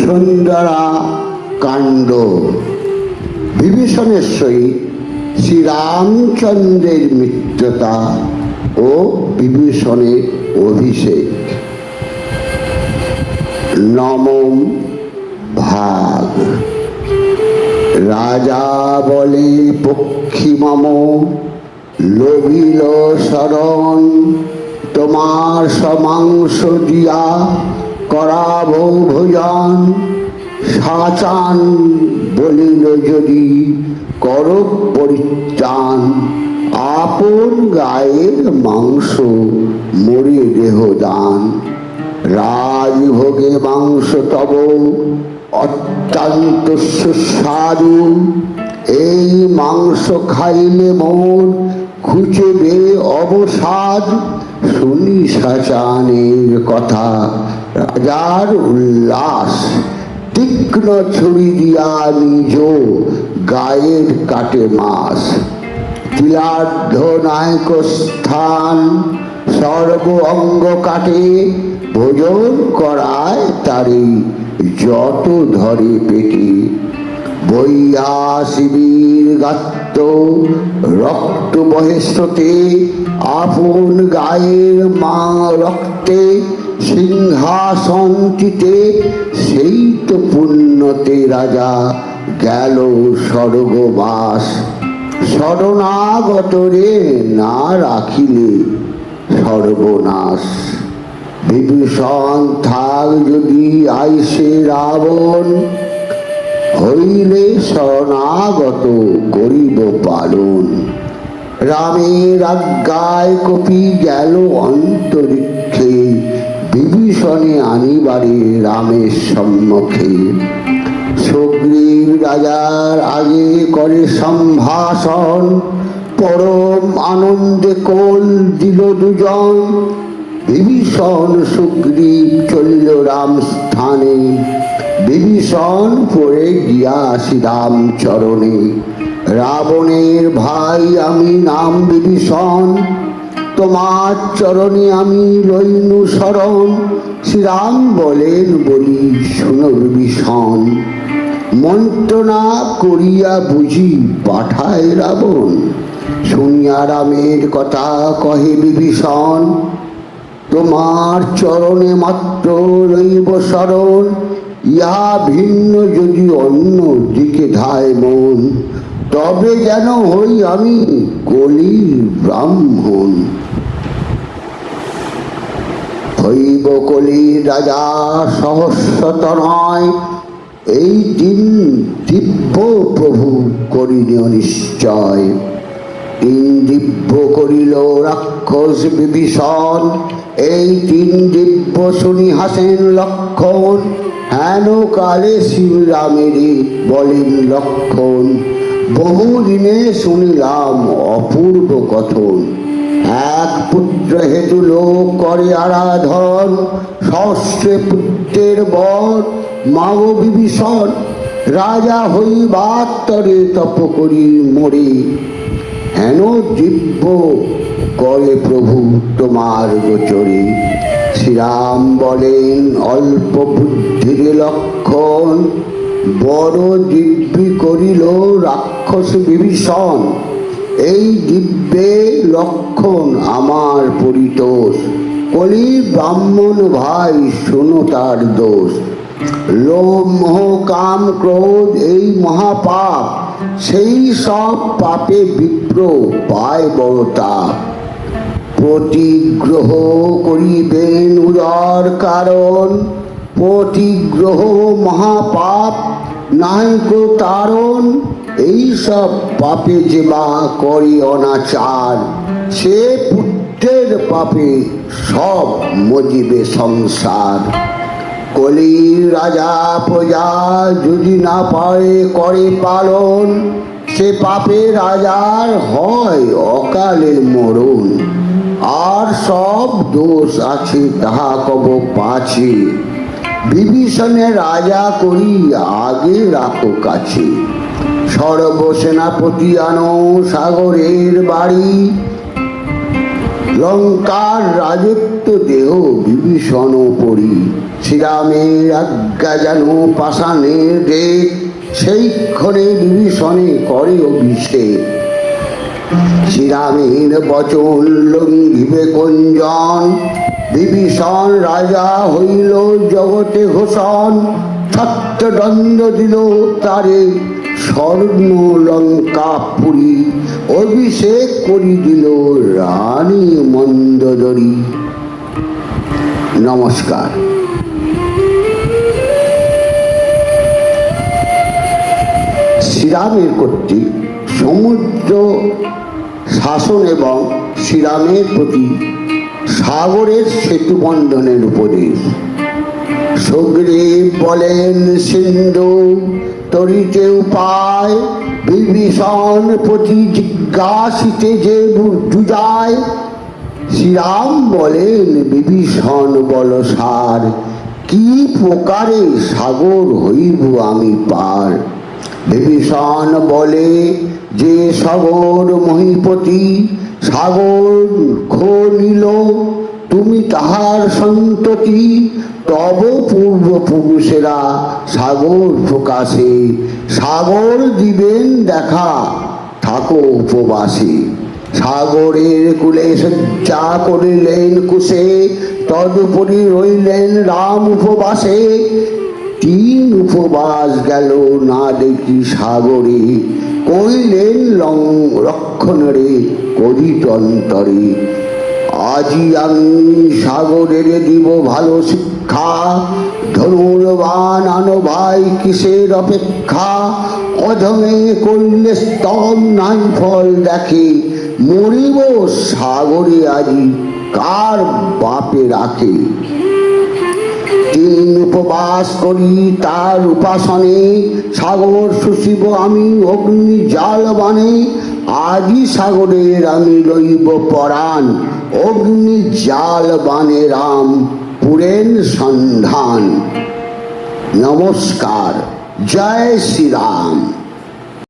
সুন্দরা কাণ্ড। বিভীষণের সহিত শ্রীরামচন্দ্রের মিত্রতা ও বিভীষণের অভিষেক। নবম ভাগ। রাজা বলে পক্ষী মম লোভিল শরণ, তোমার সমাংস দিয়া করাব ভোজন। সাচান বলিল যদি কর পরিত্রাণ, আপন গায়ের মাংস মরে দেহ দান। রাজভোগে মাংস তব অত্যন্ত সুস্বাদু, এই মাংস খাইলে মোর ঘুচবে অবসাদ। শুনি সাচানের কথা রাজার উল্লাস, তীক্ষ্ণ ছুরি দিয়া নিজ গায়ের কাটে মাস। তিলার্ধ নায়ক স্থান সর্ব অঙ্গ কাটে, ভোজন করায় তারি যত ধরে পেটে। বইয়া শিবির গাত্র রক্ত বহে স্রোতে, আপন গায়ের মা রক্তে সিংহাসনটিতে। সেই তো পুণ্যতে রাজা গেল স্বর্গবাস, শরণাগত রে না রাখিলে সর্বনাশ। বিভীষণ থাক যদি আইসে রাবণ, হইলে শরণাগত করিব পালন। রামের আজ্ঞায় কপি গেল অন্তরিক্ষে, বিভীষণে আনিবারে রামের সম্মুখে। সুগ্রীব রাজার আগে করে সম্ভাষণ, পরম আনন্দে কোল দিল দুজন। বিভীষণ সুগ্রীব চলিল রাম স্থানে, বিভীষণ পড়ে গিয়া শ্রীরাম চরণে। রাবণের ভাই আমি নাম বিভীষণ, তোমার চরণে আমি লইনু শরণ। শ্রীরাম বলেন বলি শুনো বিভীষণ, মন্ত্রণা করিয়া বুঝি পাঠায় রাবণ। শুনিয়া রামের কথা কহে বিভীষণ, তোমার চরণে মাত্র রইব শরণ। ইহা ভিন্ন যদি অন্য দিকে ধায় মন, তবে যেন হই আমি কলির ব্রাহ্মণ। হইব কলির রাজা সহস্রত নয়, এই দিন দিব্য প্রভু করিল নিশ্চয়। তিন দিব্য করিল রাক্ষস বিভীষণ, এই তিন দিব্য শুনি হাসেন লক্ষণ। হেন কালে শ্রীরামেরই বলেন লক্ষণ, বহুদিনে শুনিলাম অপূর্ব কথন। এক পুত্র হেতু লোক করে আরাধন, সহস্রে পুত্রের বর মাগ বিভীষণ। রাজা হইবার তরে তপ করি মরে, হেন দিব্য করে প্রভু তোমার গোচরে। শ্রীরাম বলেন অল্প বুদ্ধির লক্ষণ, বড় দিব্যি করিল রাক্ষস বিভীষণ। এই দিব্যে লক্ষণ আমার পরিতোষ, কলি ব্রাহ্মণ ভাই শোনো তার দোষ। লোভ মোহ কাম ক্রোধ এই মহাপাপ, সেই সব পাপে বিপ্র পায় বড় তাপ। প্রতিগ্রহ করিবেন উদর কারণ, প্রতিগ্রহ মহাপাপ নাহিক তারণ। এই সব পাপে যে বা করি অনাচার, সে পুত্রের পাপে সব মজিবে সংসার। কলির রাজা প্রজা যদি না পারে করে পালন, সে পাপে রাজার হয় অকালের মরণ। আর সব দোষ আছে তাহা কব পাছে, বিভীষণে রাজা করি আগে রাখো কাছে। সর্বসেনাপতি আনো সাগরের বাড়ি, লঙ্কার রাজত্ব দেহ বিভীষণ পরি, শ্রীরামের আজ্ঞা যেন পাষাণের রেখ, সেই ক্ষণে বিভীষণে করে অভিষেক। শ্রীরামের বচন লঙ্ঘিবে কোনজন, বিভীষণ রাজা হইল জগতে ঘোষণ। ছত্রদণ্ড দিল তারে স্বর্ণ লঙ্কাপুরী, অভিষেক করি দিল রানী মন্দোদরী। নমস্কার। শ্রীরামের কর্তৃক সমুদ্র শাসন এবং শ্রীরামের প্রতি সাগরের সেতু বন্ধনের উপদেশ। সুগ্রীব বলেন সিন্ধু তরিতে উপায়, বিভীষণ প্রতি জিজ্ঞাসিতে যে দুজায়। শ্রীরাম বলেন বিভীষণ বল সার, কি প্রকারে সাগর হইব আমি পার। বিভীষণ বলে যে সাগর মহিপতি, সাগর খো নিল তুমি তাহার সন্ততি। তব পূর্বপুরুষেরা সাগর প্রকাশে, সাগর দিবেন দেখা থাকো উপবাসে। সাগরের কূলে শয্যা করিলেন কুশে, তদুপরি রইলেন রাম উপবাসে। 3 উপবাস গেল না দেখি সাগরে, কইলেন রক্ষণরে করিত অন্তরে। আজি আমি সাগরের দিব ভালো শিক্ষা, ধনুর্বাণ আনো ভাই কিসের অপেক্ষা। অধমে করলে স্তম নাই ফল দেখে, মরিব সাগরে আজি কার বাপে রাখে। 3 উপবাস করি তার উপাসনে, সাগর শুষিব আমি অগ্নি জাল বানে। আজি সাগরের আমি লইব পরাণ, অগ্নি জাল বানে রাম পুরেন সন্ধান। নমস্কার। জয় শ্রীরাম।